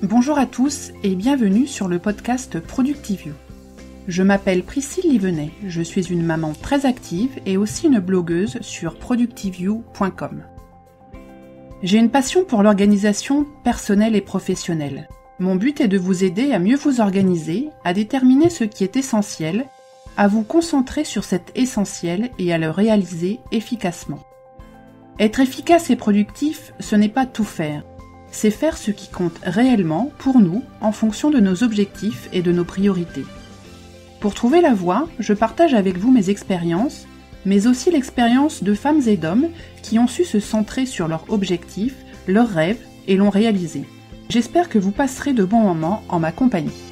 Bonjour à tous et bienvenue sur le podcast Productive You. Je m'appelle Priscille Livenet, je suis une maman très active et aussi une blogueuse sur productiveyou.com. J'ai une passion pour l'organisation personnelle et professionnelle. Mon but est de vous aider à mieux vous organiser, à déterminer ce qui est essentiel, à vous concentrer sur cet essentiel et à le réaliser efficacement. Être efficace et productif, ce n'est pas tout faire. C'est faire ce qui compte réellement pour nous en fonction de nos objectifs et de nos priorités. Pour trouver la voie, je partage avec vous mes expériences, mais aussi l'expérience de femmes et d'hommes qui ont su se centrer sur leurs objectifs, leurs rêves et l'ont réalisé. J'espère que vous passerez de bons moments en ma compagnie.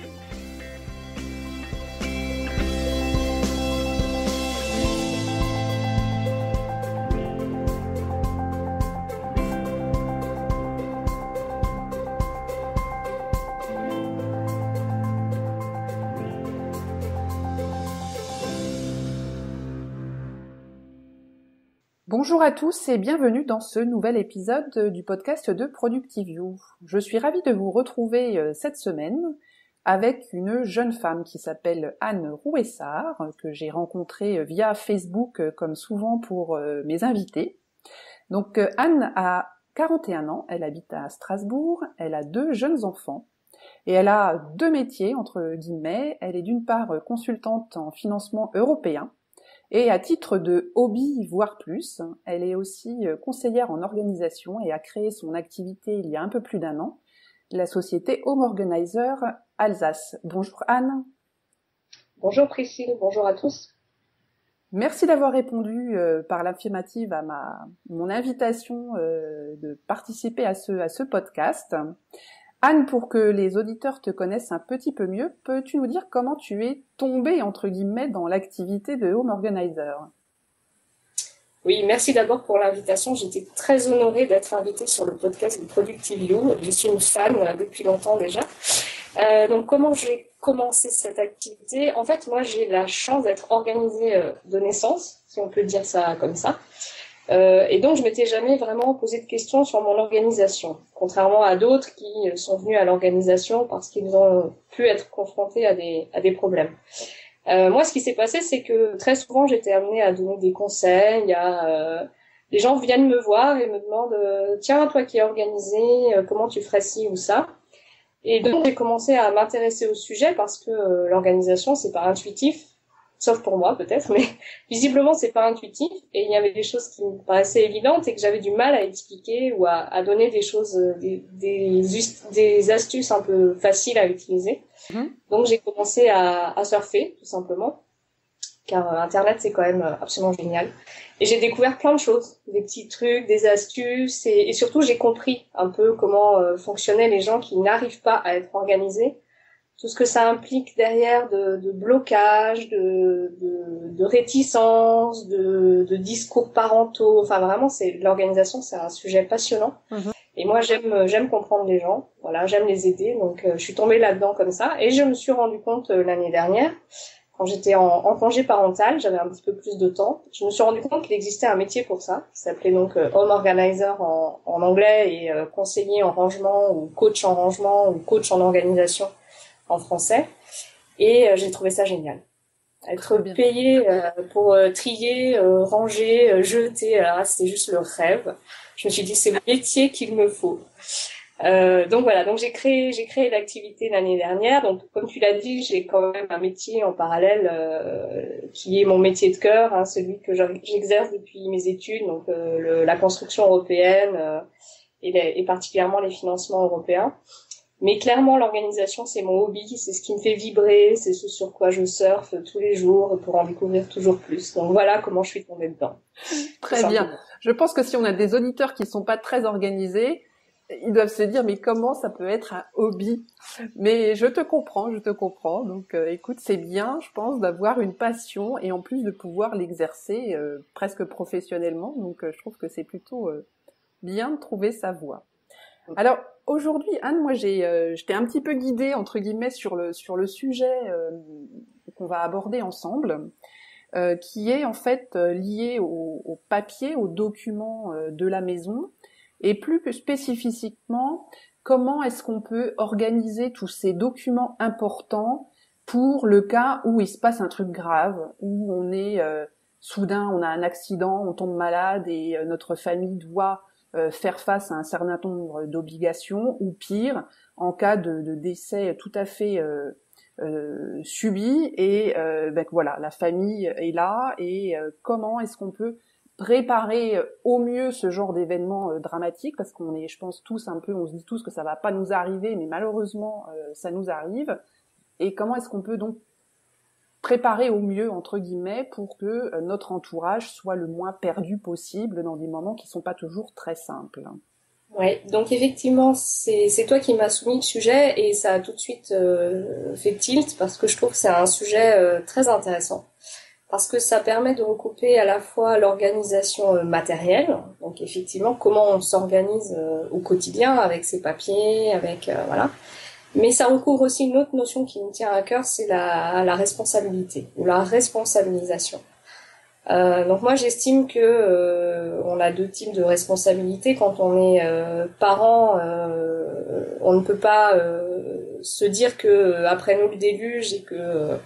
Bonjour à tous et bienvenue dans ce nouvel épisode du podcast de Productive You. Je suis ravie de vous retrouver cette semaine avec une jeune femme qui s'appelle Anne Rouessard, que j'ai rencontrée via Facebook comme souvent pour mes invités. Donc Anne a 41 ans, elle habite à Strasbourg, elle a 2 jeunes enfants et elle a 2 métiers entre guillemets. Elle est d'une part consultante en financement européen, et à titre de hobby, voire plus, elle est aussi conseillère en organisation et a créé son activité il y a un peu plus d'1 an, la société Home Organizer Alsace. Bonjour Anne. Bonjour Priscille, bonjour à tous. Merci d'avoir répondu par l'affirmative à mon invitation de participer à ce podcast. Anne, pour que les auditeurs te connaissent un petit peu mieux, peux-tu nous dire comment tu es tombée, entre guillemets, dans l'activité de Home Organizer ? Oui, merci d'abord pour l'invitation. J'étais très honorée d'être invitée sur le podcast de Productive You. Je suis une fan depuis longtemps déjà. Donc, comment j'ai commencé cette activité ? En fait, moi, j'ai la chance d'être organisée de naissance, si on peut dire ça comme ça. Et donc, je m'étais jamais vraiment posé de questions sur mon organisation, contrairement à d'autres qui sont venus à l'organisation parce qu'ils ont pu être confrontés à des problèmes. Moi, ce qui s'est passé, c'est que très souvent, j'étais amenée à donner des conseils. Les gens viennent me voir et me demandent tiens, toi qui es organisé, comment tu ferais ci ou ça ? Et donc, j'ai commencé à m'intéresser au sujet parce que l'organisation, c'est pas intuitif. Sauf pour moi peut-être, mais visiblement c'est pas intuitif et il y avait des choses qui me paraissaient évidentes et que j'avais du mal à expliquer ou à donner des choses, des astuces un peu faciles à utiliser. Donc j'ai commencé à surfer tout simplement, car Internet c'est quand même absolument génial. Et j'ai découvert plein de choses, des petits trucs, des astuces et surtout j'ai compris un peu comment fonctionnaient les gens qui n'arrivent pas à être organisés. Tout ce que ça implique derrière de blocage, de réticence, de discours parentaux. Enfin, vraiment, l'organisation, c'est un sujet passionnant. Et moi, j'aime comprendre les gens. Voilà, j'aime les aider. Donc, je suis tombée là-dedans comme ça. Et je me suis rendu compte l'année dernière, quand j'étais en congé parental, j'avais un petit peu plus de temps. Je me suis rendu compte qu'il existait un métier pour ça, qui s'appelait donc Home Organizer en anglais et conseiller en rangement ou coach en rangement ou coach en organisation en français, et j'ai trouvé ça génial. Être payé pour trier, ranger, jeter, c'était juste le rêve. Je me suis dit c'est le métier qu'il me faut. Donc voilà, donc j'ai créé l'activité l'année dernière. Donc comme tu l'as dit, j'ai quand même un métier en parallèle qui est mon métier de cœur, celui que j'exerce depuis mes études, donc la construction européenne et particulièrement les financements européens. Mais clairement, l'organisation, c'est mon hobby, c'est ce qui me fait vibrer, c'est ce sur quoi je surfe tous les jours pour en découvrir toujours plus. Donc voilà comment je suis tombée dedans. Très bien. Je pense que si on a des auditeurs qui sont pas très organisés, ils doivent se dire mais comment ça peut être un hobby ? Mais je te comprends. Donc écoute, c'est bien, je pense, d'avoir une passion et en plus de pouvoir l'exercer presque professionnellement. Donc je trouve que c'est plutôt bien de trouver sa voie. Alors aujourd'hui, Anne, moi je t'ai un petit peu guidée entre guillemets sur le sujet qu'on va aborder ensemble, qui est en fait lié au papier, aux documents de la maison Et plus spécifiquement, comment est-ce qu'on peut organiser tous ces documents importants pour le cas où il se passe un truc grave, où on est soudain, on a un accident, on tombe malade et notre famille doit faire face à un certain nombre d'obligations, ou pire, en cas de décès tout à fait subi, et voilà, la famille est là, et comment est-ce qu'on peut préparer au mieux ce genre d'événement dramatique, parce qu'on est, je pense, tous un peu, on se dit tous que ça va pas nous arriver, mais malheureusement ça nous arrive. Et comment est-ce qu'on peut donc préparer au mieux, entre guillemets, pour que notre entourage soit le moins perdu possible dans des moments qui sont pas toujours très simples. Ouais, donc effectivement, c'est toi qui m'as soumis le sujet, et ça a tout de suite fait tilt, parce que je trouve que c'est un sujet très intéressant. Parce que ça permet de recouper à la fois l'organisation matérielle, donc effectivement comment on s'organise au quotidien avec ses papiers, avec voilà. Mais ça recouvre aussi une autre notion qui me tient à cœur, c'est la responsabilité ou la responsabilisation. Donc moi j'estime que on a deux types de responsabilités. Quand on est parent, on ne peut pas se dire que après nous le déluge et que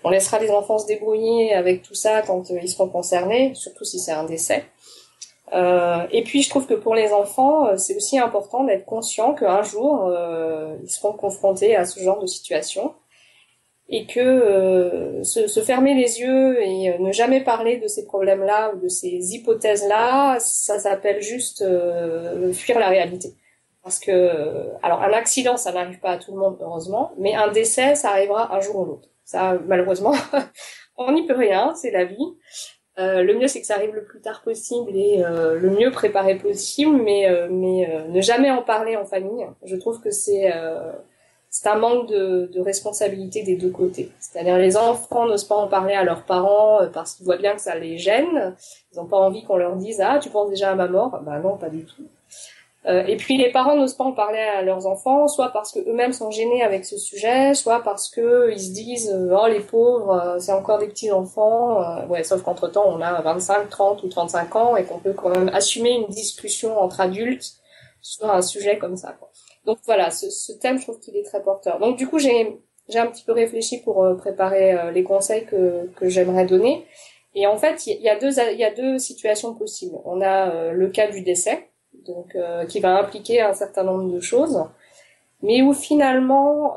on laissera les enfants se débrouiller avec tout ça quand ils seront concernés, surtout si c'est un décès. Et puis je trouve que pour les enfants, c'est aussi important d'être conscient qu'un jour, ils seront confrontés à ce genre de situation, et que se fermer les yeux et ne jamais parler de ces problèmes-là ou de ces hypothèses-là, ça s'appelle juste fuir la réalité. Parce que, alors un accident, ça n'arrive pas à tout le monde, heureusement, mais un décès, ça arrivera un jour ou l'autre. Ça, malheureusement, on n'y peut rien, c'est la vie. Le mieux, c'est que ça arrive le plus tard possible et le mieux préparé possible, mais ne jamais en parler en famille. Je trouve que c'est un manque de responsabilité des deux côtés. C'est-à-dire les enfants n'osent pas en parler à leurs parents parce qu'ils voient bien que ça les gêne. Ils n'ont pas envie qu'on leur dise « Ah, tu penses déjà à ma mort ?» Ben non, pas du tout. Et puis les parents n'osent pas en parler à leurs enfants, soit parce que eux-mêmes sont gênés avec ce sujet, soit parce que ils se disent oh les pauvres, c'est encore des petits enfants. Ouais, sauf qu'entre-temps on a 25, 30 ou 35 ans et qu'on peut quand même assumer une discussion entre adultes sur un sujet comme ça, quoi. Donc voilà, ce thème, je trouve qu'il est très porteur. Donc du coup j'ai un petit peu réfléchi pour préparer les conseils que j'aimerais donner. Et en fait il y a deux situations possibles. On a le cas du décès, donc qui va impliquer un certain nombre de choses, mais où finalement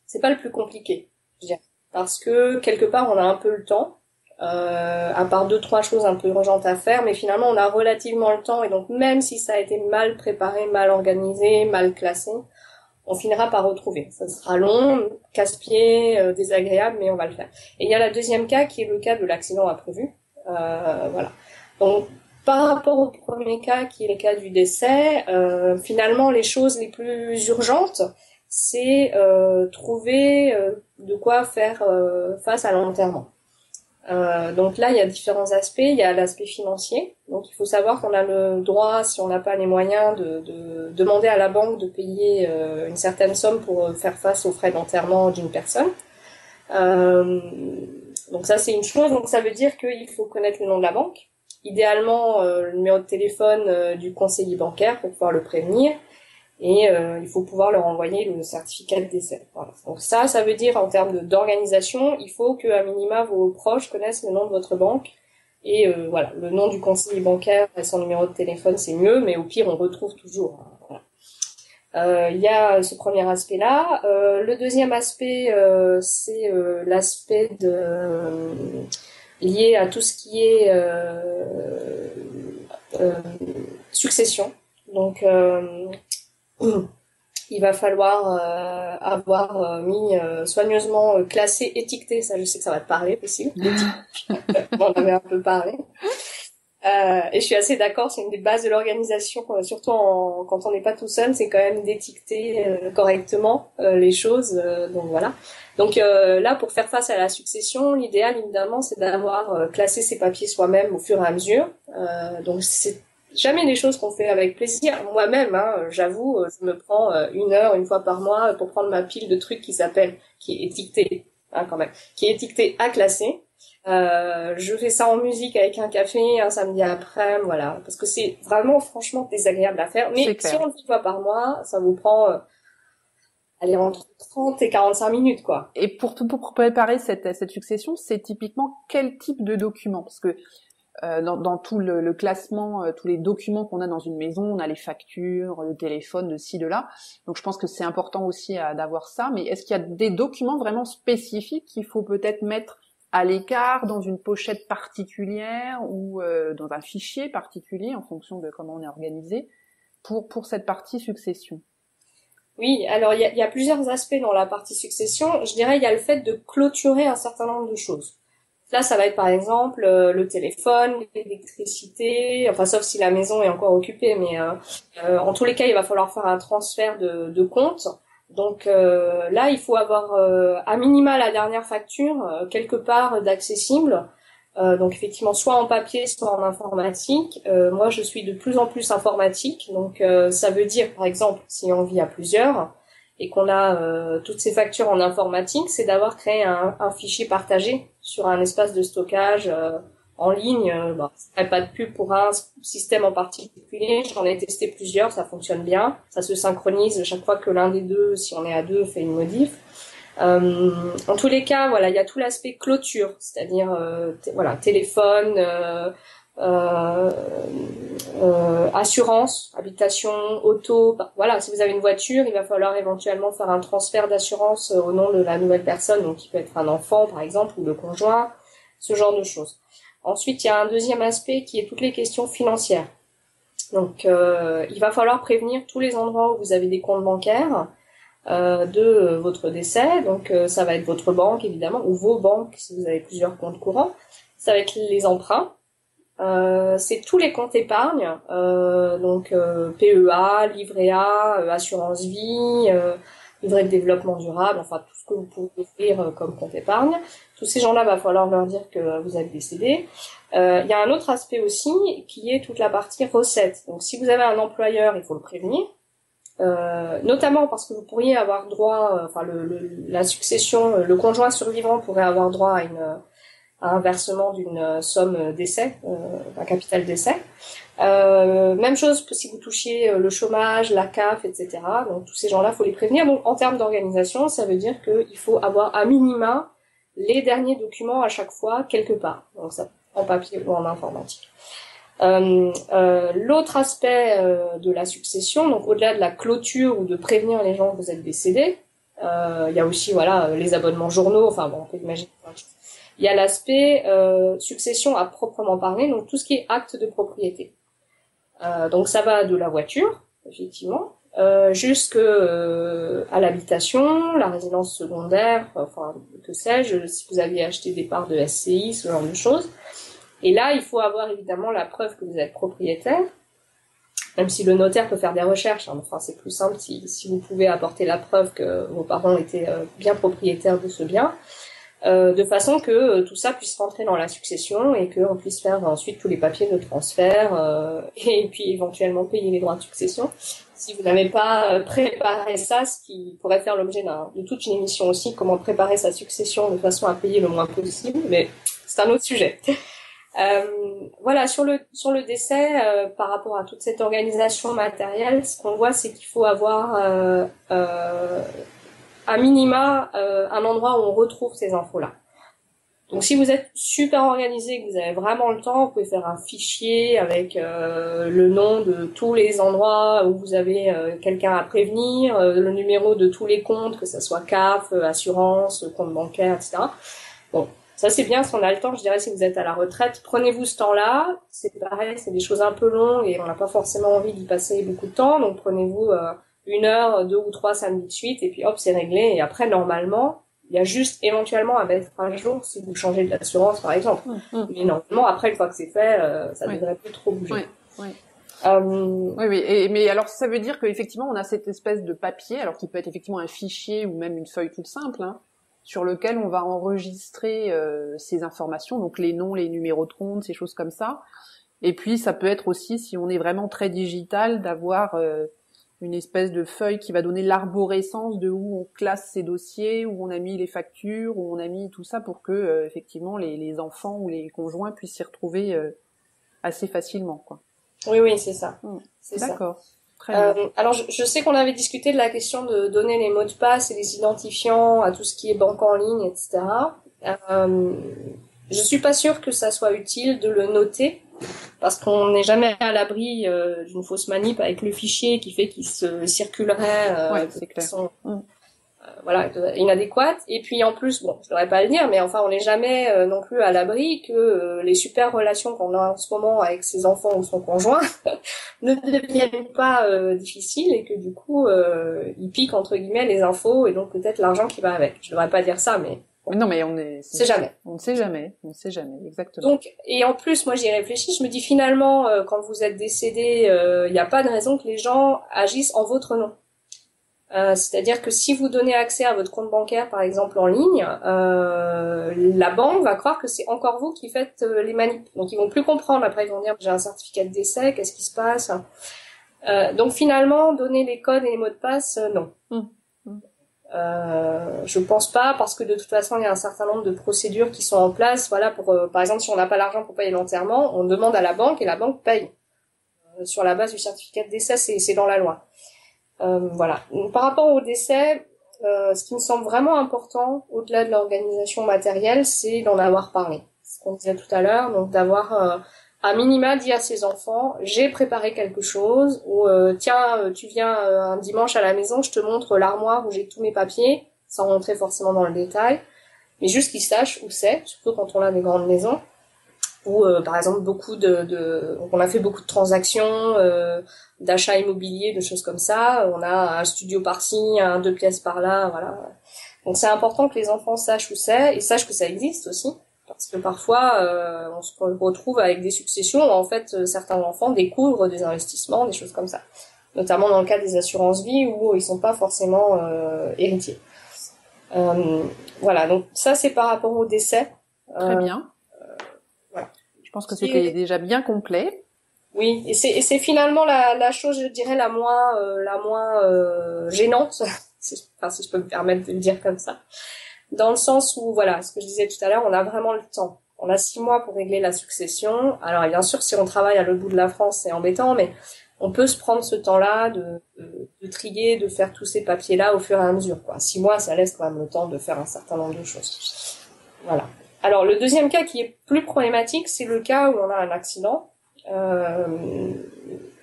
c'est pas le plus compliqué, je dirais, parce que quelque part on a un peu le temps, à part 2-3 choses un peu urgentes à faire, mais finalement on a relativement le temps, et donc même si ça a été mal préparé, mal organisé, mal classé, on finira par retrouver. Ça sera long, casse-pied, désagréable, mais on va le faire. Et il y a le deuxième cas qui est le cas de l'accident imprévu. Voilà. Donc par rapport au premier cas, qui est le cas du décès, finalement, les choses les plus urgentes, c'est trouver de quoi faire face à l'enterrement. Donc là, il y a différents aspects. Il y a l'aspect financier. Donc il faut savoir qu'on a le droit, si on n'a pas les moyens, de demander à la banque de payer une certaine somme pour faire face aux frais d'enterrement d'une personne. Donc ça, c'est une chose. Donc ça veut dire qu'il faut connaître le nom de la banque. Idéalement, le numéro de téléphone du conseiller bancaire pour pouvoir le prévenir, et il faut pouvoir leur envoyer le certificat de décès. Voilà. Donc ça veut dire en termes d'organisation, il faut que à minima vos proches connaissent le nom de votre banque, et voilà, le nom du conseiller bancaire et son numéro de téléphone, c'est mieux, mais au pire on retrouve toujours. Voilà. Il y a ce premier aspect-là. Le deuxième aspect, c'est l'aspect lié à tout ce qui est succession. Donc, il va falloir avoir mis soigneusement classé, étiqueté. Ça, je sais que ça va te parler aussi. On en avait un peu parlé. Et je suis assez d'accord, c'est une des bases de l'organisation, surtout quand on n'est pas tout seul, c'est quand même d'étiqueter correctement les choses. Donc voilà. Donc là, pour faire face à la succession, l'idéal évidemment, c'est d'avoir classé ses papiers soi-même au fur et à mesure. Donc c'est jamais des choses qu'on fait avec plaisir. Moi-même, j'avoue, je me prends 1 heure, une fois par mois, pour prendre ma pile de trucs qui est étiquetée, quand même, qui est étiquetée à classer. Je fais ça en musique avec un café un samedi après, voilà, parce que c'est vraiment franchement désagréable à faire. Mais si on le fait une fois par mois, ça vous prend allez, entre 30 et 45 minutes, quoi. Et pour préparer cette succession, c'est typiquement quel type de document? Parce que dans tout le classement, tous les documents qu'on a dans une maison, on a les factures, le téléphone, de ci, de là. Donc je pense que c'est important aussi d'avoir ça. Mais est-ce qu'il y a des documents vraiment spécifiques qu'il faut peut-être mettre à l'écart, dans une pochette particulière ou dans un fichier particulier en fonction de comment on est organisé pour cette partie succession? Oui, alors il y a plusieurs aspects dans la partie succession. Je dirais il y a le fait de clôturer un certain nombre de choses. Là, ça va être par exemple le téléphone, l'électricité, enfin sauf si la maison est encore occupée, mais en tous les cas, il va falloir faire un transfert de compte. Donc là, il faut avoir à minima la dernière facture quelque part d'accessible. Donc effectivement, soit en papier, soit en informatique. Moi, je suis de plus en plus informatique, donc ça veut dire, par exemple, si on vit à plusieurs et qu'on a toutes ces factures en informatique, c'est d'avoir créé un fichier partagé sur un espace de stockage en ligne. Bon, je ferai pas de pub pour un système en particulier, j'en ai testé plusieurs, ça fonctionne bien. Ça se synchronise chaque fois que l'un des deux, si on est à deux, fait une modif. En tous les cas, voilà, il y a tout l'aspect clôture, c'est-à-dire voilà, téléphone, assurance, habitation, auto. Voilà, si vous avez une voiture, il va falloir éventuellement faire un transfert d'assurance au nom de la nouvelle personne, donc qui peut être un enfant par exemple ou le conjoint, ce genre de choses. Ensuite, il y a un deuxième aspect qui est toutes les questions financières. Donc, il va falloir prévenir tous les endroits où vous avez des comptes bancaires de votre décès. Donc, ça va être votre banque évidemment ou vos banques si vous avez plusieurs comptes courants. Ça va être les emprunts. C'est tous les comptes épargne, donc PEA, livret A, assurance vie, livret de développement durable, enfin tout ce que vous pouvez offrir comme compte épargne. Tous ces gens-là, va falloir leur dire que vous êtes décédé. Il y a un autre aspect aussi qui est toute la partie recettes. Donc si vous avez un employeur, il faut le prévenir. Notamment parce que vous pourriez avoir droit, enfin la succession, le conjoint survivant pourrait avoir droit à un versement d'une somme d'essai, d'un capital d'essai. Même chose que si vous touchiez le chômage, la CAF, etc. Donc tous ces gens-là, faut les prévenir. Donc en termes d'organisation, ça veut dire qu'il faut avoir à minima les derniers documents à chaque fois quelque part. Donc ça en papier ou en informatique. L'autre aspect de la succession, donc au-delà de la clôture ou de prévenir les gens que vous êtes décédés, il y a aussi voilà les abonnements journaux. Enfin bon, on peut imaginer. Il y a l'aspect succession à proprement parler, donc tout ce qui est acte de propriété. Donc ça va de la voiture, effectivement, jusque à l'habitation, la résidence secondaire, enfin que sais-je, si vous aviez acheté des parts de SCI, ce genre de choses. Et là, il faut avoir évidemment la preuve que vous êtes propriétaire, même si le notaire peut faire des recherches. Hein, enfin, c'est plus simple si vous pouvez apporter la preuve que vos parents étaient bien propriétaires de ce bien. De façon que tout ça puisse rentrer dans la succession et qu'on puisse faire ensuite tous les papiers de transfert et puis éventuellement payer les droits de succession. Si vous n'avez pas préparé ça, ce qui pourrait faire l'objet de toute une émission aussi, comment préparer sa succession de façon à payer le moins possible, mais c'est un autre sujet. Voilà, sur le décès, par rapport à toute cette organisation matérielle, ce qu'on voit, c'est qu'il faut avoir à minima un endroit où on retrouve ces infos-là. Donc si vous êtes super organisé, que vous avez vraiment le temps, vous pouvez faire un fichier avec le nom de tous les endroits où vous avez quelqu'un à prévenir, le numéro de tous les comptes, que ça soit CAF, assurance, compte bancaire, etc. Bon, ça c'est bien si on a le temps, je dirais si vous êtes à la retraite, prenez-vous ce temps-là. C'est pareil, c'est des choses un peu longues et on n'a pas forcément envie d'y passer beaucoup de temps, donc prenez-vous 1 heure, 2 ou 3 samedis de suite, et puis hop, c'est réglé. Et après, normalement, il y a juste éventuellement à mettre un jour si vous changez d'assurance, par exemple. Mais normalement, après, une fois que c'est fait, ça devrait plus trop bouger. Oui. Mais alors, ça veut dire qu'effectivement, on a cette espèce de papier, alors qui peut être effectivement un fichier ou même une feuille toute simple, hein, sur lequel on va enregistrer ces informations, donc les noms, les numéros de compte, ces choses comme ça. Et puis, ça peut être aussi, si on est vraiment très digital, d'avoir une espèce de feuille qui va donner l'arborescence de où on classe ses dossiers, où on a mis les factures, où on a mis tout ça pour que effectivement les enfants ou les conjoints puissent s'y retrouver assez facilement, quoi. Oui, c'est ça. C'est D'accord. Ça. Très bien. Alors, je sais qu'on avait discuté de la question de donner les mots de passe et les identifiants à tout ce qui est banque en ligne, etc. Je suis pas sûre que ça soit utile de le noter, parce qu'on n'est jamais à l'abri d'une fausse manip avec le fichier qui fait qu'il se circulerait c'est de clair. façon inadéquate. Et puis en plus, bon, je devrais pas le dire, mais enfin, on n'est jamais non plus à l'abri que les super relations qu'on a en ce moment avec ses enfants ou son conjoint ne deviennent pas difficiles et que du coup, ils piquent entre guillemets les infos et donc peut-être l'argent qui va avec. Je devrais pas dire ça, mais bon. Non, mais on ne sait jamais, exactement. Donc, et en plus, moi, j'y réfléchis, je me dis finalement, quand vous êtes décédé, il n'y a pas de raison que les gens agissent en votre nom. C'est-à-dire que si vous donnez accès à votre compte bancaire, par exemple, en ligne, la banque va croire que c'est encore vous qui faites les manips. Donc, ils vont plus comprendre. Après, ils vont dire, j'ai un certificat de décès, qu'est-ce qui se passe? Donc, finalement, donner les codes et les mots de passe, non. Je pense pas, parce que de toute façon il y a un certain nombre de procédures qui sont en place. Voilà, pour par exemple, si on n'a pas l'argent pour payer l'enterrement, on demande à la banque et la banque paye sur la base du certificat de décès. C'est dans la loi. Voilà. Par rapport au décès, ce qui me semble vraiment important, au-delà de l'organisation matérielle, c'est d'en avoir parlé. Ce qu'on disait tout à l'heure, donc d'avoir à minima dit à ses enfants, j'ai préparé quelque chose, ou tiens, tu viens un dimanche à la maison, je te montre l'armoire où j'ai tous mes papiers, sans rentrer forcément dans le détail, mais juste qu'ils sachent où c'est, surtout quand on a des grandes maisons, où par exemple on a fait beaucoup de transactions, d'achats immobiliers, de choses comme ça, on a un studio par-ci, un 2 pièces par-là, voilà. Donc c'est important que les enfants sachent où c'est, et sachent que ça existe aussi. Parce que parfois, on se retrouve avec des successions où en fait, certains enfants découvrent des investissements, des choses comme ça. Notamment dans le cas des assurances-vie où ils sont pas forcément héritiers. Voilà, donc ça c'est par rapport au décès. Très bien. Voilà. Je pense que c'était déjà bien complet. Oui, et c'est finalement la chose, je dirais, la moins gênante, si je peux me permettre de le dire comme ça. Dans le sens où, voilà, ce que je disais tout à l'heure, on a vraiment le temps. On a 6 mois pour régler la succession. Alors, bien sûr, si on travaille à l'autre bout de la France, c'est embêtant, mais on peut se prendre ce temps-là de trier, de faire tous ces papiers-là au fur et à mesure, quoi. 6 mois, ça laisse quand même le temps de faire un certain nombre de choses. Voilà. Alors, le deuxième cas qui est plus problématique, c'est le cas où on a un accident,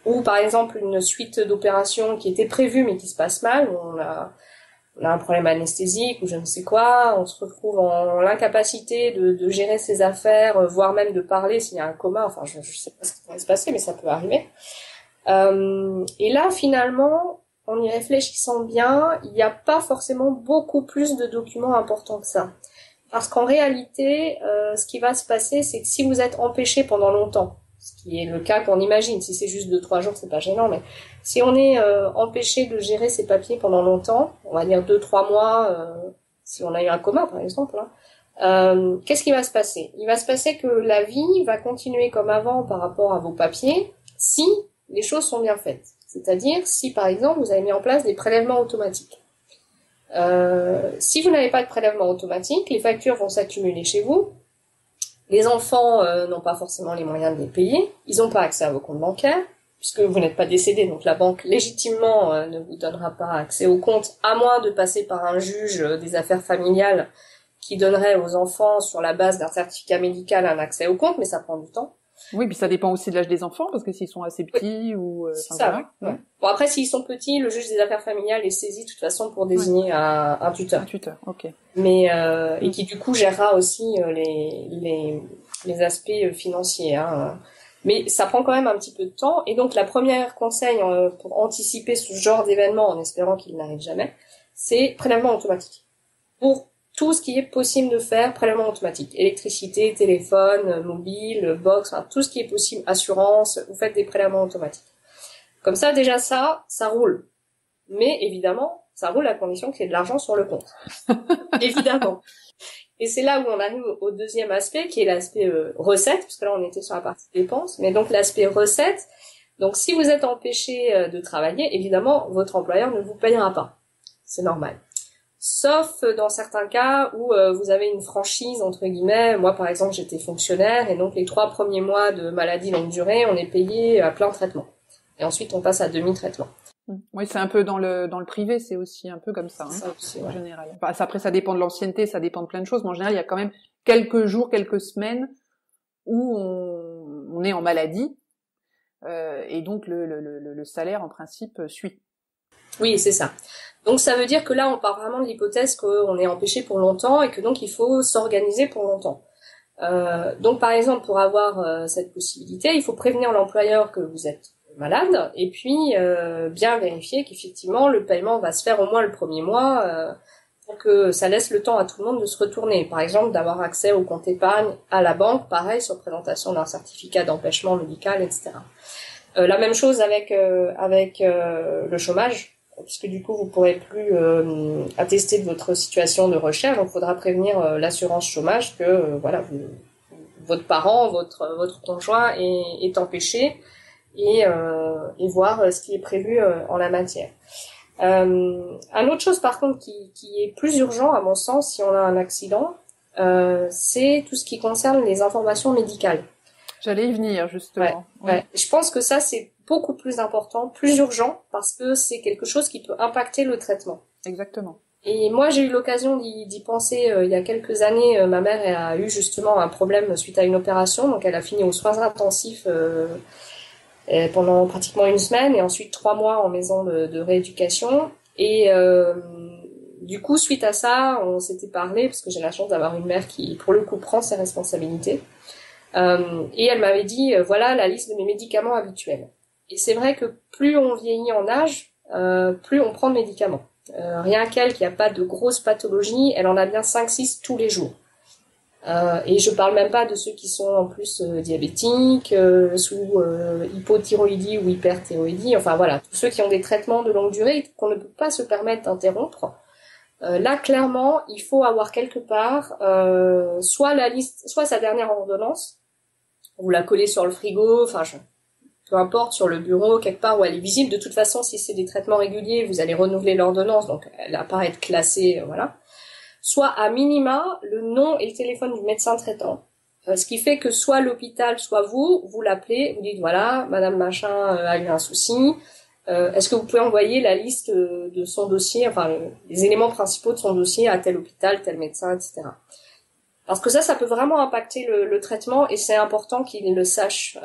ou par exemple une suite d'opérations qui était prévue mais qui se passe mal, où on a un problème anesthésique ou je ne sais quoi, on se retrouve en l'incapacité de gérer ses affaires, voire même de parler s'il y a un coma, enfin je sais pas ce qui pourrait se passer, mais ça peut arriver. Et là, finalement, en y réfléchissant bien, il n'y a pas forcément beaucoup plus de documents importants que ça. Parce qu'en réalité, ce qui va se passer, c'est que si vous êtes empêché pendant longtemps, ce qui est le cas qu'on imagine, si c'est juste 2-3 jours, c'est pas gênant, mais si on est empêché de gérer ses papiers pendant longtemps, on va dire 2-3 mois, si on a eu un coma par exemple, qu'est-ce qui va se passer? Il va se passer que la vie va continuer comme avant par rapport à vos papiers, si les choses sont bien faites. C'est-à-dire si par exemple vous avez mis en place des prélèvements automatiques. Si vous n'avez pas de prélèvement automatique, les factures vont s'accumuler chez vous. Les enfants n'ont pas forcément les moyens de les payer. Ils n'ont pas accès à vos comptes bancaires, puisque vous n'êtes pas décédé, donc la banque légitimement ne vous donnera pas accès aux comptes, à moins de passer par un juge des affaires familiales qui donnerait aux enfants, sur la base d'un certificat médical, un accès aux comptes, mais ça prend du temps. Oui, puis ça dépend aussi de l'âge des enfants, parce que s'ils sont assez petits ou... c'est ça, voilà. Ouais. Bon, après, s'ils sont petits, le juge des affaires familiales est saisi de toute façon pour désigner un tuteur. Un tuteur, ok. Mais et qui du coup gérera aussi les aspects financiers. Hein. Mais ça prend quand même un petit peu de temps. Et donc, la première conseil pour anticiper ce genre d'événement, en espérant qu'il n'arrive jamais, c'est prélèvement automatique. Pour tout ce qui est possible de faire, prélèvement automatique. Électricité, téléphone, mobile, box, enfin, tout ce qui est possible, assurance, vous faites des prélèvements automatiques. Comme ça, déjà ça roule. Mais évidemment, ça roule à condition qu'il y ait de l'argent sur le compte. Évidemment. Et c'est là où on arrive au deuxième aspect, qui est l'aspect recette, parce que là on était sur la partie dépenses, mais donc l'aspect recette, Donc, si vous êtes empêché de travailler, évidemment, votre employeur ne vous payera pas. C'est normal. Sauf dans certains cas où vous avez une franchise, entre guillemets. Moi, par exemple, j'étais fonctionnaire et donc les 3 premiers mois de maladie longue durée, on est payé à plein traitement. Et ensuite, on passe à demi-traitement. Oui, c'est un peu dans le privé, c'est aussi un peu comme ça, Ça aussi, en général. Enfin, après, ça dépend de l'ancienneté, ça dépend de plein de choses, mais en général, il y a quand même quelques jours, quelques semaines où on est en maladie, et donc le salaire, en principe, suit. Oui, c'est ça. Donc ça veut dire que là, on part vraiment de l'hypothèse qu'on est empêché pour longtemps et que donc il faut s'organiser pour longtemps. Donc par exemple, pour avoir cette possibilité, il faut prévenir l'employeur que vous êtes malade et puis bien vérifier qu'effectivement le paiement va se faire au moins le premier mois pour que ça laisse le temps à tout le monde de se retourner. Par exemple, d'avoir accès au compte épargne à la banque, pareil, sur présentation d'un certificat d'empêchement médical, etc. La même chose avec le chômage, puisque du coup vous pourrez plus attester de votre situation de recherche, donc il faudra prévenir l'assurance chômage que voilà, votre parent, votre conjoint est empêché et voir ce qui est prévu en la matière. Un autre chose par contre qui est plus urgent à mon sens si on a un accident, c'est tout ce qui concerne les informations médicales. J'allais y venir, justement. Ouais. Je pense que ça, c'est beaucoup plus important, plus urgent, parce que c'est quelque chose qui peut impacter le traitement. Exactement. Et moi, j'ai eu l'occasion d'y penser il y a quelques années. Ma mère a eu justement un problème suite à une opération, donc elle a fini aux soins intensifs pendant pratiquement une semaine, et ensuite 3 mois en maison de rééducation. Et du coup, suite à ça, on s'était parlé, parce que j'ai la chance d'avoir une mère qui, pour le coup, prend ses responsabilités. Et elle m'avait dit, voilà la liste de mes médicaments habituels. Et c'est vrai que plus on vieillit en âge, plus on prend de médicaments. Rien qu'elle qui a pas de grosses pathologies, elle en a bien 5-6 tous les jours. Et je parle même pas de ceux qui sont en plus diabétiques, sous hypothyroïdie ou hyperthyroïdie, enfin voilà, tous ceux qui ont des traitements de longue durée qu'on ne peut pas se permettre d'interrompre. Là, clairement, il faut avoir quelque part soit la liste, soit sa dernière ordonnance, vous la collez sur le frigo, enfin, peu importe, sur le bureau, quelque part où elle est visible. De toute façon, si c'est des traitements réguliers, vous allez renouveler l'ordonnance, donc elle va pas être classée, voilà. Soit à minima, le nom et le téléphone du médecin traitant. Ce qui fait que soit l'hôpital, soit vous l'appelez, vous dites voilà, madame machin a eu un souci, est-ce que vous pouvez envoyer la liste de son dossier, enfin les éléments principaux de son dossier à tel hôpital, tel médecin, etc. Parce que ça peut vraiment impacter le traitement et c'est important qu'ils le sachent,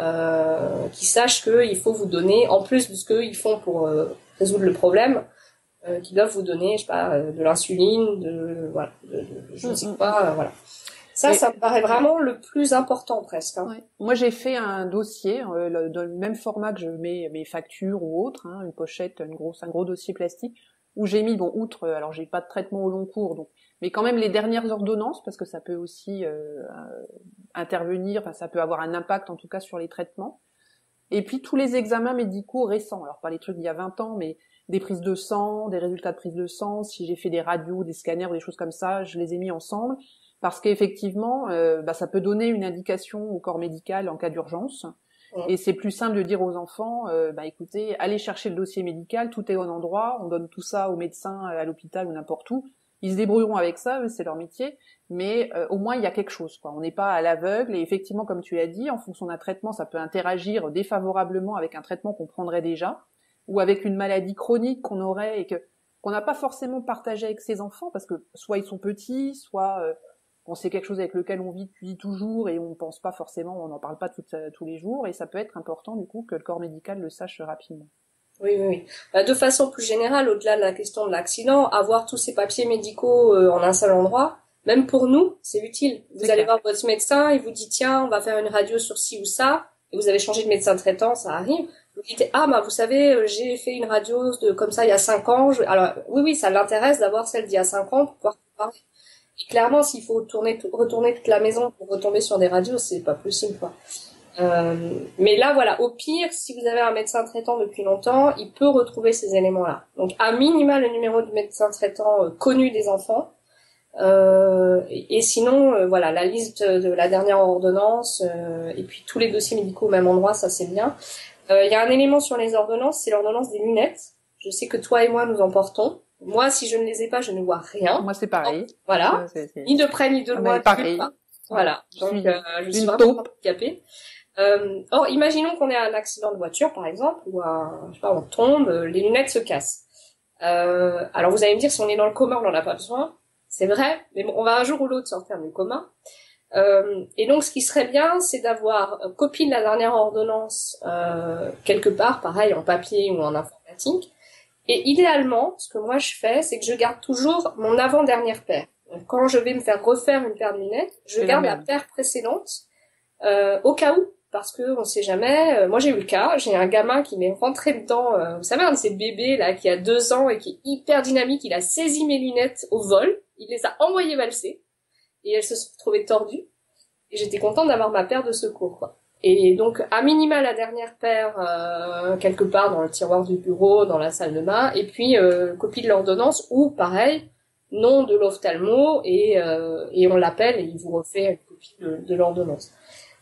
qu'ils sachent qu'il faut vous donner, en plus de ce qu'ils font pour résoudre le problème, qu'ils doivent vous donner, je sais pas, de l'insuline, voilà, je ne sais pas, voilà. Ça me paraît vraiment le plus important presque. Hein. Ouais. Moi, j'ai fait un dossier dans le même format que je mets mes factures ou autres, hein, une pochette, un gros dossier plastique, où j'ai mis, bon, outre, alors j'ai pas de traitement au long cours, donc, mais quand même les dernières ordonnances, parce que ça peut aussi intervenir, enfin ça peut avoir un impact en tout cas sur les traitements. Et puis tous les examens médicaux récents, alors pas les trucs d'il y a 20 ans, mais des prises de sang, des résultats de prise de sang, si j'ai fait des radios, des scanners ou des choses comme ça, je les ai mis ensemble. Parce qu'effectivement, ça peut donner une indication au corps médical en cas d'urgence. Et c'est plus simple de dire aux enfants, écoutez, allez chercher le dossier médical, tout est au endroit, on donne tout ça aux médecins, à l'hôpital ou n'importe où. Ils se débrouilleront avec ça, eux, c'est leur métier, mais au moins il y a quelque chose, quoi. On n'est pas à l'aveugle, et effectivement, comme tu l'as dit, en fonction d'un traitement, ça peut interagir défavorablement avec un traitement qu'on prendrait déjà, ou avec une maladie chronique qu'on aurait et qu'on n'a pas forcément partagé avec ses enfants, parce que soit ils sont petits, soit bon, c'est quelque chose avec lequel on vit toujours et on pense pas forcément, on n'en parle pas tous les jours, et ça peut être important du coup que le corps médical le sache rapidement. Oui. De façon plus générale, au-delà de la question de l'accident, avoir tous ces papiers médicaux en un seul endroit, même pour nous, c'est utile. Vous allez voir votre médecin, il vous dit tiens, on va faire une radio sur ci ou ça, et vous avez changé de médecin traitant, ça arrive. Vous dites vous savez, j'ai fait une radio comme ça il y a 5 ans. Alors oui, ça l'intéresse d'avoir celle d'il y a 5 ans pour pouvoir parler. Et clairement, s'il faut retourner toute la maison pour retomber sur des radios, c'est pas possible, quoi. Mais là, voilà, au pire, si vous avez un médecin traitant depuis longtemps, il peut retrouver ces éléments-là. Donc, à minima, le numéro du médecin traitant connu des enfants. Et sinon, voilà, la liste de la dernière ordonnance et puis tous les dossiers médicaux au même endroit, ça c'est bien. Il y a un élément sur les ordonnances, c'est l'ordonnance des lunettes. Je sais que toi et moi, nous en portons. Moi, si je ne les ai pas, je ne vois rien. Moi, c'est pareil. Voilà. Ni de près ni de loin. Pareil. Voilà. Donc, je suis vraiment handicapée. Or, imaginons qu'on ait un accident de voiture, par exemple, ou je sais pas, on tombe, les lunettes se cassent. Alors, vous allez me dire, si on est dans le coma, on n'en a pas besoin. C'est vrai, mais bon, on va un jour ou l'autre sortir du coma. Et donc, ce qui serait bien, c'est d'avoir copie de la dernière ordonnance quelque part, pareil, en papier ou en informatique. Et idéalement, ce que moi je fais, c'est que je garde toujours mon avant-dernière paire. Donc, quand je vais me faire refaire une paire de lunettes, je garde la paire précédente au cas où, parce que on sait jamais. Moi, j'ai eu le cas, j'ai un gamin qui m'est rentré dedans. Vous savez, un de ces bébés là qui a 2 ans et qui est hyper dynamique. Il a saisi mes lunettes au vol, il les a envoyées valser. Et elles se sont retrouvées tordues. Et j'étais contente d'avoir ma paire de secours, quoi. Et donc, à minima, la dernière paire, quelque part dans le tiroir du bureau, dans la salle de bain. Et puis, copie de l'ordonnance, ou pareil, nom de l'ophtalmo, et on l'appelle et il vous refait une copie de l'ordonnance.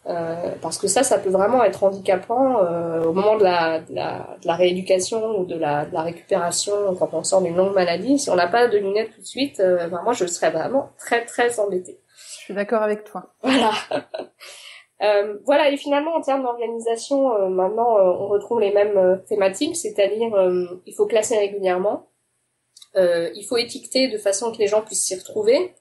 Parce que ça peut vraiment être handicapant au moment de la rééducation ou de la récupération quand on sort d'une longue maladie. Si on n'a pas de lunettes tout de suite, moi je serais vraiment très très embêtée. Je suis d'accord avec toi. Voilà. Voilà, et finalement en termes d'organisation, maintenant on retrouve les mêmes thématiques, c'est-à-dire il faut classer régulièrement, il faut étiqueter de façon que les gens puissent s'y retrouver.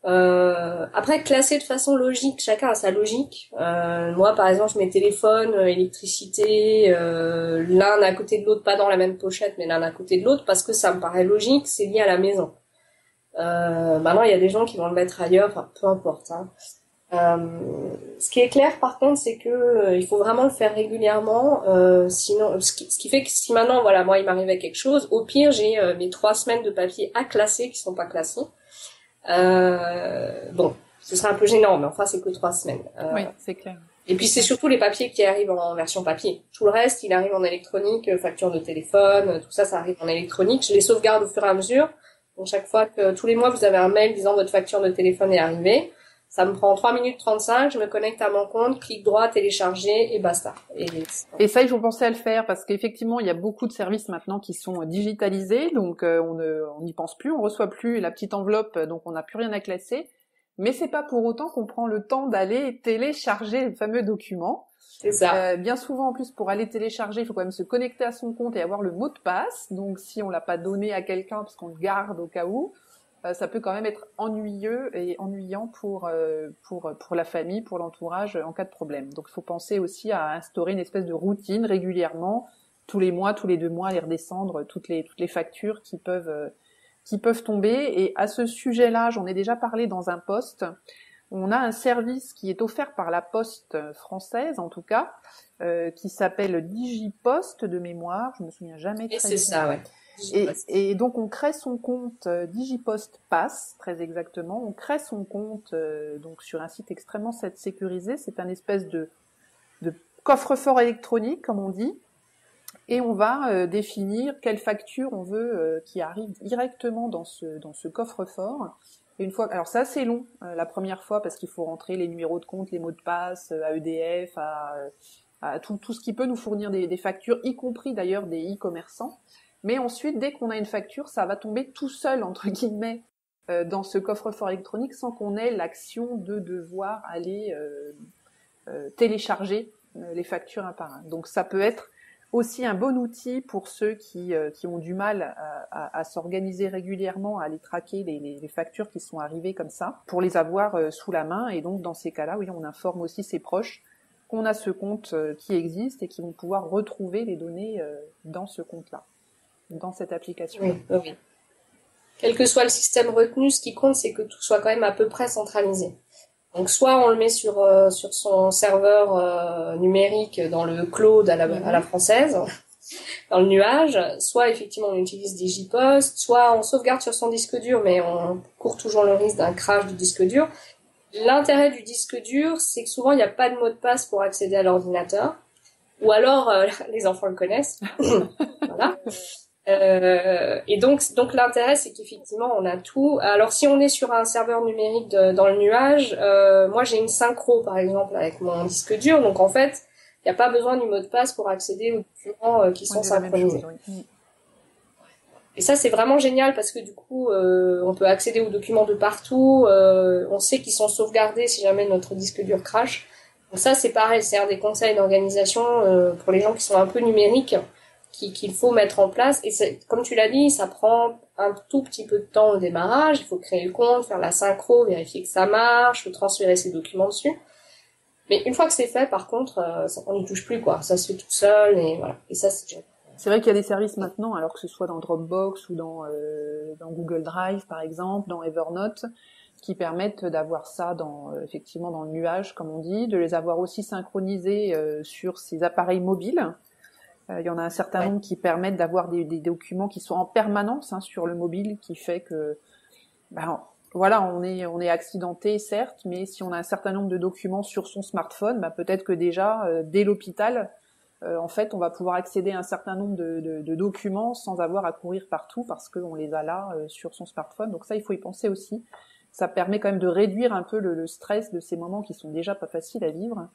Après, classer de façon logique, chacun a sa logique. Moi, par exemple, je mets téléphone, électricité, l'un à côté de l'autre, pas dans la même pochette, mais l'un à côté de l'autre, parce que ça me paraît logique, c'est lié à la maison. Maintenant, il y a des gens qui vont le mettre ailleurs, enfin, peu importe. Hein. Ce qui est clair, par contre, c'est que il faut vraiment le faire régulièrement. Sinon, ce qui fait que si maintenant, voilà, moi, il m'arrivait quelque chose, au pire, j'ai mes 3 semaines de papier à classer qui sont pas classés. Bon, ce serait un peu gênant, mais enfin, c'est que 3 semaines. Oui, c'est clair. Et puis, c'est surtout les papiers qui arrivent en version papier. Tout le reste, il arrive en électronique, facture de téléphone, tout ça, ça arrive en électronique. Je les sauvegarde au fur et à mesure. Donc, chaque fois que, tous les mois, vous avez un mail disant votre facture de téléphone est arrivée, ça me prend 3 minutes 35, je me connecte à mon compte, clic droit, télécharger, et basta. Et ça, il faut penser à le faire, parce qu'effectivement, il y a beaucoup de services maintenant qui sont digitalisés, donc on n'y pense plus, on reçoit plus la petite enveloppe, donc on n'a plus rien à classer. Mais c'est pas pour autant qu'on prend le temps d'aller télécharger le fameux document. C'est ça. Bien souvent, en plus, pour aller télécharger, il faut quand même se connecter à son compte et avoir le mot de passe. Donc, si on l'a pas donné à quelqu'un parce qu'on le garde au cas où, ça peut quand même être ennuyeux et ennuyant pour la famille, pour l'entourage en cas de problème. Donc, il faut penser aussi à instaurer une espèce de routine régulièrement, tous les mois, tous les 2 mois, aller redescendre toutes les factures qui peuvent tomber. Et à ce sujet-là, j'en ai déjà parlé dans un post. On a un service qui est offert par la Poste française, en tout cas, qui s'appelle DigiPost de mémoire. Je me souviens jamais très bien. C'est ça, ouais. Et donc on crée son compte DigiPost Pass, très exactement. On crée son compte donc sur un site extrêmement sécurisé. C'est un espèce de coffre-fort électronique, comme on dit. Et on va définir quelle facture on veut qui arrive directement dans ce coffre-fort. Et une fois, alors c'est assez long la première fois parce qu'il faut rentrer les numéros de compte, les mots de passe, à EDF, à tout ce qui peut nous fournir des factures, y compris d'ailleurs des e-commerçants. Mais ensuite, dès qu'on a une facture, ça va tomber tout seul, entre guillemets, dans ce coffre-fort électronique sans qu'on ait l'action de devoir aller télécharger les factures un par un. Donc ça peut être aussi un bon outil pour ceux qui ont du mal à s'organiser régulièrement, à aller traquer les factures qui sont arrivées comme ça, pour les avoir sous la main. Et donc dans ces cas-là, oui, on informe aussi ses proches qu'on a ce compte qui existe et qui vont pouvoir retrouver les données dans ce compte-là, dans cette application. Oui. Quel que soit le système retenu, ce qui compte, c'est que tout soit quand même à peu près centralisé. Donc soit on le met sur son serveur numérique dans le cloud à la française, dans le nuage, soit effectivement on utilise DigiPost, soit on sauvegarde sur son disque dur, mais on court toujours le risque d'un crash du disque dur. L'intérêt du disque dur, c'est que souvent il n'y a pas de mot de passe pour accéder à l'ordinateur, ou alors les enfants le connaissent. Voilà. Et donc l'intérêt, c'est qu'effectivement on a tout. Alors si on est sur un serveur numérique dans le nuage, moi j'ai une synchro par exemple avec mon disque dur, donc en fait Il n'y a pas besoin du mot de passe pour accéder aux documents qui sont synchronisés. Chose, oui. Et ça, c'est vraiment génial parce que du coup, on peut accéder aux documents de partout. On sait qu'ils sont sauvegardés si jamais notre disque dur crache. Donc ça, c'est pareil, c'est un des conseils d'organisation pour les gens qui sont un peu numériques qu'il faut mettre en place. Et comme tu l'as dit, ça prend un tout petit peu de temps au démarrage. Il faut créer le compte, faire la synchro, vérifier que ça marche, transférer ses documents dessus. Mais une fois que c'est fait, par contre, on n'y touche plus, quoi. Ça se fait tout seul et voilà. Et ça, c'est génial. C'est vrai qu'il y a des services maintenant, alors que ce soit dans Dropbox ou dans Google Drive par exemple, dans Evernote, qui permettent d'avoir ça effectivement dans le nuage, comme on dit, de les avoir aussi synchronisés sur ces appareils mobiles. Il y en a un certain nombre qui permettent d'avoir des documents qui sont en permanence sur le mobile, qui fait que voilà, on est accidenté certes, mais si on a un certain nombre de documents sur son smartphone, peut-être que déjà dès l'hôpital, en fait, on va pouvoir accéder à un certain nombre de documents sans avoir à courir partout parce qu'on les a là sur son smartphone. Donc ça, il faut y penser aussi. Ça permet quand même de réduire un peu le stress de ces moments qui sont déjà pas faciles à vivre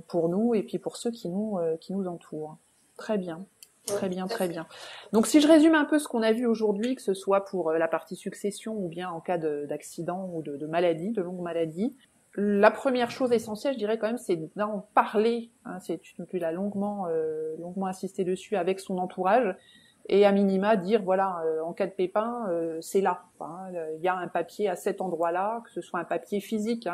pour nous et puis pour ceux qui nous entourent. Très bien. Très bien, très bien. Donc si je résume un peu ce qu'on a vu aujourd'hui, que ce soit pour la partie succession ou bien en cas d'accident ou de maladie, de longue maladie, la première chose essentielle, je dirais quand même, c'est d'en parler. Tu l'as longuement insisté dessus avec son entourage et à minima dire voilà, en cas de pépin, c'est là. Il y a un papier à cet endroit-là, que ce soit un papier physique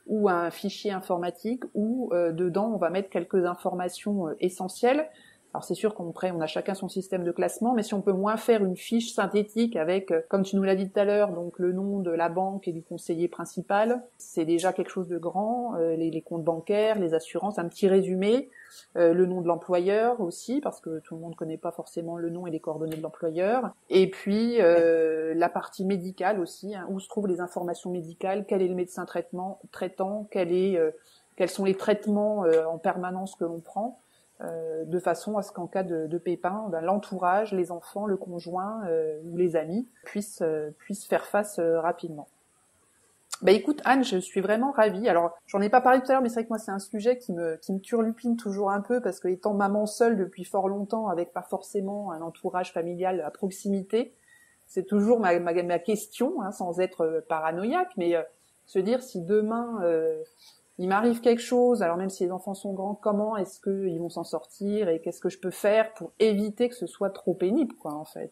ou un fichier informatique où dedans on va mettre quelques informations essentielles. Alors c'est sûr on a chacun son système de classement, mais si on peut moins faire une fiche synthétique avec, comme tu nous l'as dit tout à l'heure, donc le nom de la banque et du conseiller principal, c'est déjà quelque chose de grand, les comptes bancaires, les assurances, un petit résumé, le nom de l'employeur aussi, parce que tout le monde connaît pas forcément le nom et les coordonnées de l'employeur, et puis la partie médicale aussi, où se trouvent les informations médicales, quel est le médecin traitant, quels sont les traitements en permanence que l'on prend, de façon à ce qu'en cas de pépin, l'entourage, les enfants, le conjoint ou les amis puissent faire face rapidement. Écoute Anne, je suis vraiment ravie. Alors j'en ai pas parlé tout à l'heure, mais c'est vrai que moi c'est un sujet qui me turlupine toujours un peu parce que étant maman seule depuis fort longtemps, avec pas forcément un entourage familial à proximité, c'est toujours ma question, sans être paranoïaque, mais se dire si demain il m'arrive quelque chose, alors même si les enfants sont grands, comment est-ce qu'ils vont s'en sortir et qu'est-ce que je peux faire pour éviter que ce soit trop pénible, en fait.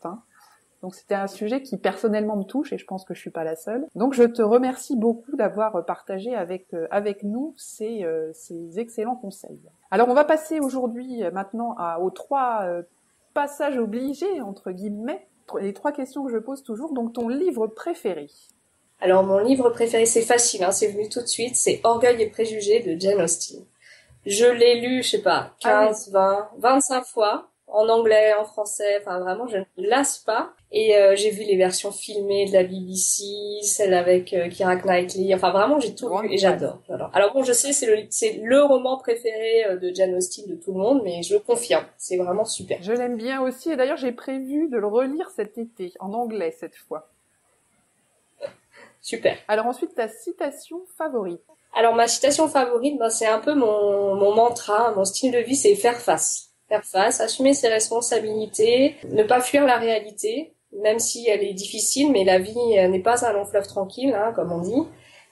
Donc c'était un sujet qui personnellement me touche et je pense que je suis pas la seule. Donc je te remercie beaucoup d'avoir partagé avec nous ces excellents conseils. Alors on va passer aujourd'hui maintenant aux 3 passages obligés, entre guillemets, les 3 questions que je pose toujours. Donc ton livre préféré? Alors, mon livre préféré, c'est facile, c'est venu tout de suite, c'est Orgueil et préjugés de Jane Austen. Je l'ai lu, 15, 20, 25 fois, en anglais, en français, vraiment, je ne me lasse pas. Et j'ai vu les versions filmées de la BBC, celle avec Keira Knightley, vraiment, j'ai tout lu et j'adore. Alors bon, je sais, c'est le roman préféré de Jane Austen de tout le monde, mais je le confirme, c'est vraiment super. Je l'aime bien aussi, et d'ailleurs, j'ai prévu de le relire cet été, en anglais cette fois. Super. Alors ensuite, ta citation favorite? Alors ma citation favorite, c'est un peu mon mantra, mon style de vie, c'est faire face. Faire face, assumer ses responsabilités, ne pas fuir la réalité, même si elle est difficile, mais la vie n'est pas un long fleuve tranquille, comme on dit.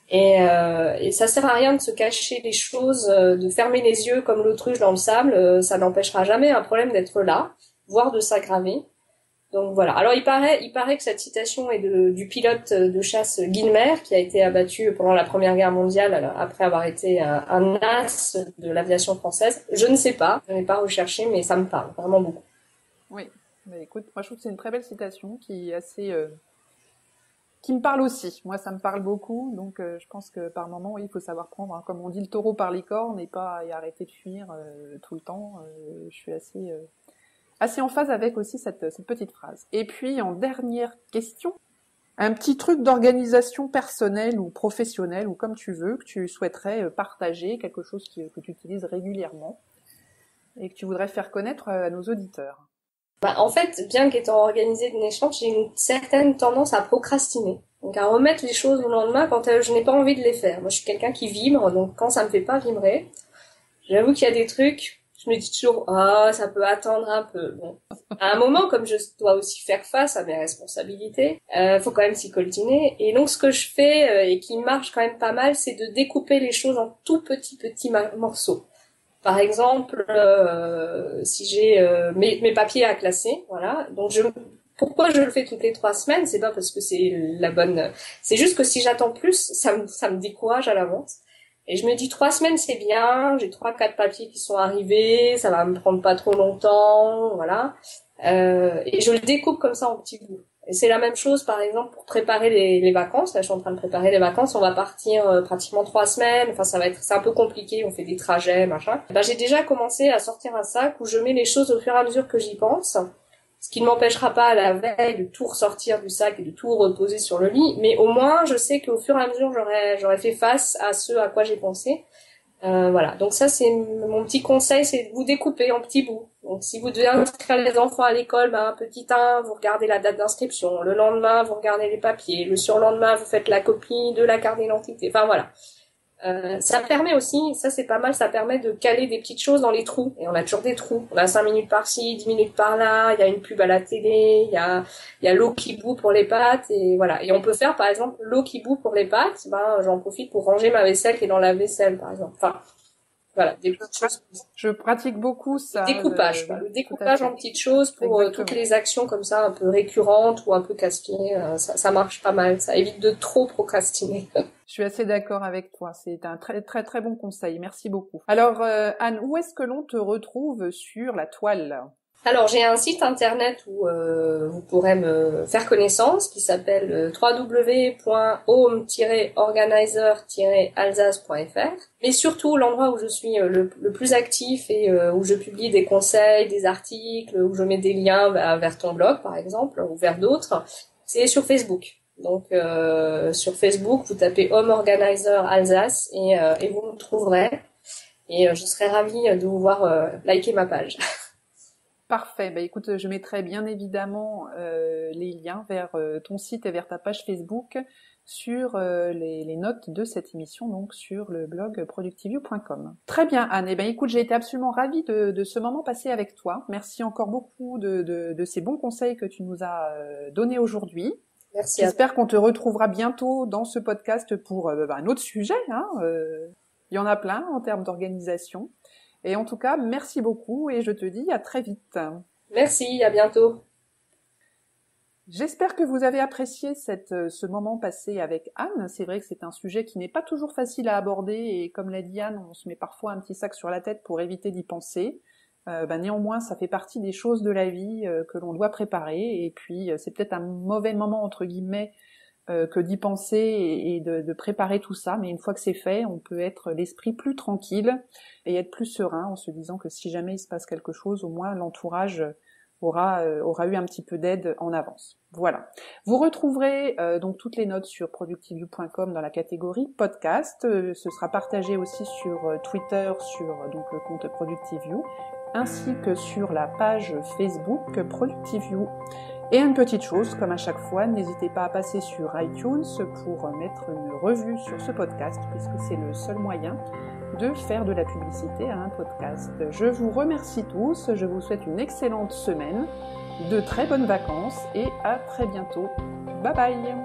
Et ça sert à rien de se cacher les choses, de fermer les yeux comme l'autruche dans le sable, ça n'empêchera jamais un problème d'être là, voire de s'aggraver. Donc voilà. Alors il paraît que cette citation est du pilote de chasse Guynemer, qui a été abattu pendant la Première Guerre mondiale après avoir été un as de l'aviation française. Je ne sais pas, je n'ai pas recherché, mais ça me parle vraiment beaucoup. Oui, écoute, moi je trouve que c'est une très belle citation qui est assez, qui me parle aussi. Moi ça me parle beaucoup, donc je pense que par moment, il faut savoir prendre, comme on dit, le taureau par les cornes et arrêter de fuir tout le temps. Je suis assez en phase avec aussi cette petite phrase. Et puis, en dernière question, un petit truc d'organisation personnelle ou professionnelle, ou comme tu veux, que tu souhaiterais partager, quelque chose que tu utilises régulièrement et que tu voudrais faire connaître à nos auditeurs. En fait, bien qu'étant organisée de naissance, j'ai une certaine tendance à procrastiner. Donc à remettre les choses au lendemain quand je n'ai pas envie de les faire. Moi, je suis quelqu'un qui vibre, donc quand ça me fait pas vibrer, J'avoue qu'il y a des trucs, je me dis toujours, ça peut attendre un peu. Bon. À un moment, comme je dois aussi faire face à mes responsabilités, faut quand même s'y coltiner. Et donc, ce que je fais, et qui marche quand même pas mal, c'est de découper les choses en tout petits morceaux. Par exemple, si j'ai mes papiers à classer, voilà. Donc, pourquoi je le fais toutes les 3 semaines? C'est pas parce que c'est juste que si j'attends plus, ça me décourage à l'avance. Et je me dis 3 semaines c'est bien, j'ai 3-4 papiers qui sont arrivés, ça va me prendre pas trop longtemps, voilà. Et je le découpe comme ça en petits bouts. Et c'est la même chose par exemple pour préparer les vacances. Là je suis en train de préparer les vacances, on va partir pratiquement 3 semaines, enfin c'est un peu compliqué, on fait des trajets, machin. J'ai déjà commencé à sortir un sac où je mets les choses au fur et à mesure que j'y pense. Ce qui ne m'empêchera pas à la veille de tout ressortir du sac et de tout reposer sur le lit, mais au moins je sais qu'au fur et à mesure j'aurais fait face à ce à quoi j'ai pensé. Voilà, donc ça c'est mon petit conseil, c'est de vous découper en petits bouts. Donc si vous devez inscrire les enfants à l'école, petit 1, vous regardez la date d'inscription, le lendemain vous regardez les papiers, le surlendemain vous faites la copie de la carte d'identité, enfin voilà. Ça permet aussi, ça c'est pas mal, ça permet de caler des petites choses dans les trous. Et on a toujours des trous. On a 5 minutes par-ci, 10 minutes par-là, il y a une pub à la télé, il y a l'eau qui bout pour les pâtes, et voilà. Et on peut faire, par exemple, l'eau qui bout pour les pâtes, j'en profite pour ranger ma vaisselle qui est dans la vaisselle, par exemple. Enfin, voilà, des petites choses. Je pratique beaucoup ça. Le découpage en petites choses pour toutes les actions comme ça, un peu récurrentes ou un peu casse-pieds, ça marche pas mal. Ça évite de trop procrastiner. Je suis assez d'accord avec toi. C'est un très très très bon conseil. Merci beaucoup. Alors Anne, où est-ce que l'on te retrouve sur la toile ? Alors j'ai un site internet où vous pourrez me faire connaissance qui s'appelle www.home-organizer-alsace.fr. Mais surtout l'endroit où je suis le plus actif et où je publie des conseils, des articles, où je mets des liens vers ton blog par exemple ou vers d'autres, c'est sur Facebook. Donc sur Facebook vous tapez Home Organizer Alsace et vous me trouverez et je serai ravie de vous voir liker ma page. Parfait. Écoute, je mettrai bien évidemment les liens vers ton site et vers ta page Facebook sur les notes de cette émission, donc sur le blog productiveview.com. Très bien, Anne. Écoute, j'ai été absolument ravie de ce moment passé avec toi. Merci encore beaucoup de ces bons conseils que tu nous as donnés aujourd'hui. Merci. J'espère qu'on te retrouvera bientôt dans ce podcast pour un autre sujet. Il y en a plein en termes d'organisation. Et en tout cas, merci beaucoup et je te dis à très vite. Merci, à bientôt. J'espère que vous avez apprécié ce moment passé avec Anne. C'est vrai que c'est un sujet qui n'est pas toujours facile à aborder et comme l'a dit Anne, on se met parfois un petit sac sur la tête pour éviter d'y penser. Néanmoins, ça fait partie des choses de la vie que l'on doit préparer et puis c'est peut-être un mauvais moment entre guillemets que d'y penser et de préparer tout ça, mais une fois que c'est fait, on peut être l'esprit plus tranquille et être plus serein en se disant que si jamais il se passe quelque chose, au moins l'entourage aura eu un petit peu d'aide en avance. Voilà. Vous retrouverez donc toutes les notes sur productiveview.com dans la catégorie podcast. Ce sera partagé aussi sur Twitter, sur donc le compte ProductiveView, ainsi que sur la page Facebook ProductiveView. Et une petite chose, comme à chaque fois, n'hésitez pas à passer sur iTunes pour mettre une revue sur ce podcast, puisque c'est le seul moyen de faire de la publicité à un podcast. Je vous remercie tous, je vous souhaite une excellente semaine, de très bonnes vacances et à très bientôt. Bye bye!